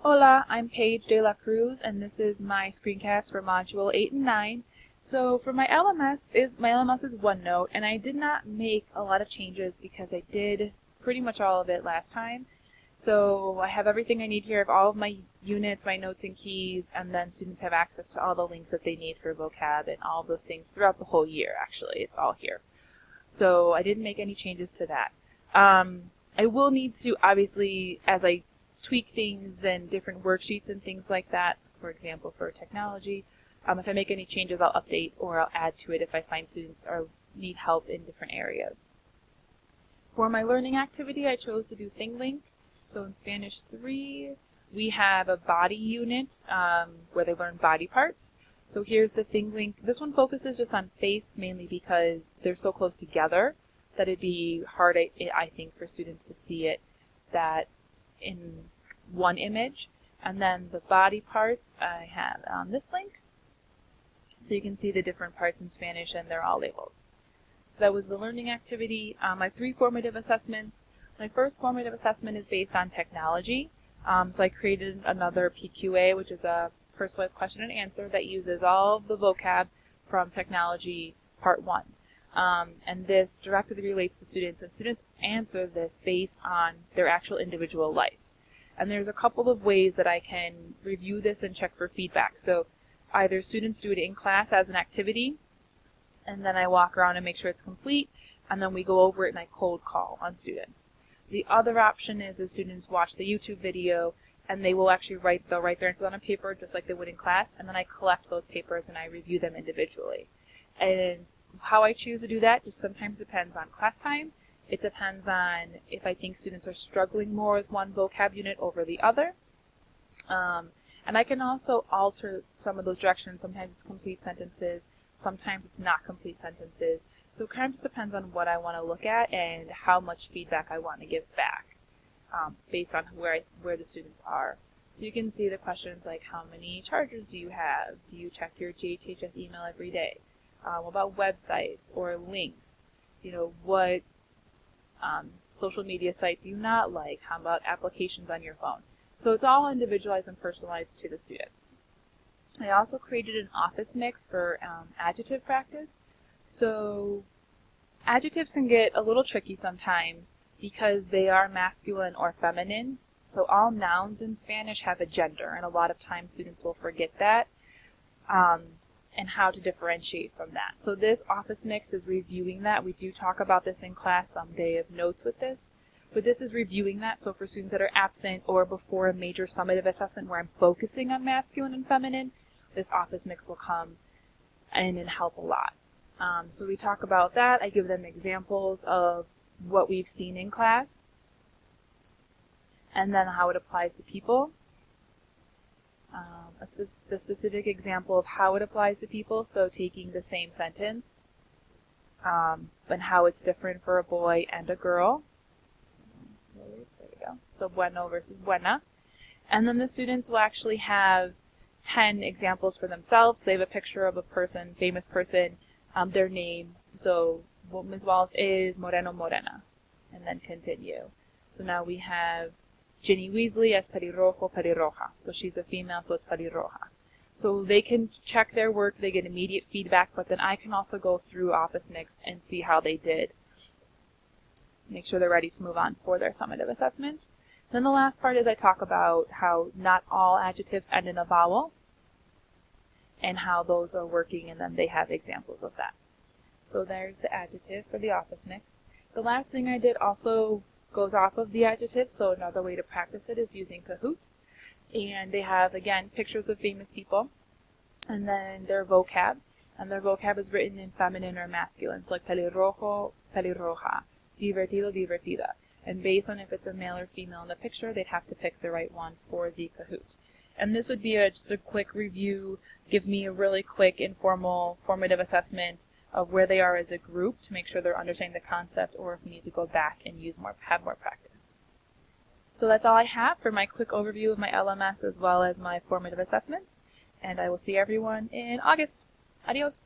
Hola, I'm Paige de la Cruz, and this is my screencast for Module 8 and 9. So for my LMS is OneNote, and I did not make a lot of changes because I did pretty much all of it last time. So I have everything I need here. I have all of my units, my notes and keys, and then students have access to all the links that they need for vocab and all of those things throughout the whole year, actually. It's all here. So I didn't make any changes to that. I will need to, obviously, as I tweak things and different worksheets and things like that, for example, for technology, if I make any changes, I'll update or I'll add to it if I find students need help in different areas. For my learning activity, I chose to do ThingLink. So in Spanish 3, we have a body unit where they learn body parts. So here's the ThingLink. This one focuses just on face, mainly because they're so close together that it'd be hard, I think, for students to see it that in one image. And then the body parts I have on this link. So you can see the different parts in Spanish and they're all labeled. So that was the learning activity. My 3 formative assessments. My first formative assessment is based on technology. So I created another PQA, which is a personalized question and answer that uses all of the vocab from technology part 1. And this directly relates to students, and students answer this based on their actual individual life. And there's a couple of ways that I can review this and check for feedback. So either students do it in class as an activity, and then I walk around and make sure it's complete, and then we go over it and I cold call on students. The other option is the students watch the YouTube video and they will actually they'll write their answers on a paper just like they would in class, and then I collect those papers and I review them individually. And how I choose to do that just sometimes depends on class time. It depends on if I think students are struggling more with one vocab unit over the other. And I can also alter some of those directions. Sometimes it's complete sentences, sometimes it's not complete sentences. So it kind of just depends on what I want to look at and how much feedback I want to give back based on where the students are. So you can see the questions like, how many chargers do you have? Do you check your JHHS email every day? What about websites or links? You know, what social media site do you not like? How about applications on your phone? So it's all individualized and personalized to the students. I also created an office mix for adjective practice. So adjectives can get a little tricky sometimes because they are masculine or feminine. So all nouns in Spanish have a gender, and a lot of times students will forget that and how to differentiate from that. So this office mix is reviewing that. We do talk about this in class someday of notes with this, but this is reviewing that. So for students that are absent or before a major summative assessment where I'm focusing on masculine and feminine, this office mix will come in and help a lot. So we talk about that. I give them examples of what we've seen in class and then how it applies to people. The specific example of how it applies to people, so taking the same sentence and how it's different for a boy and a girl. There we go. So bueno versus buena. And then the students will actually have 10 examples for themselves. They have a picture of a person, famous person, their name. So what Ms. Wallace is Moreno Morena, and then continue. So now we have Ginny Weasley as pelirrojo, pelirroja. So she's a female, so it's pelirroja. So they can check their work, they get immediate feedback, but then I can also go through office mix and see how they did. Make sure they're ready to move on for their summative assessment. Then the last part is I talk about how not all adjectives end in a vowel and how those are working, and then they have examples of that. So there's the adjective for the office mix. The last thing I did also goes off of the adjective, so another way to practice it is using Kahoot. And they have, again, pictures of famous people, and then their vocab. And their vocab is written in feminine or masculine, so like pelirrojo, pelirroja, divertido, divertida. And based on if it's a male or female in the picture, they'd have to pick the right one for the Kahoot. And this would be just a quick review, give me a really quick, informal, formative assessment of where they are as a group to make sure they're understanding the concept, or if we need to go back and have more practice. So that's all I have for my quick overview of my LMS as well as my formative assessments. And I will see everyone in August. Adios.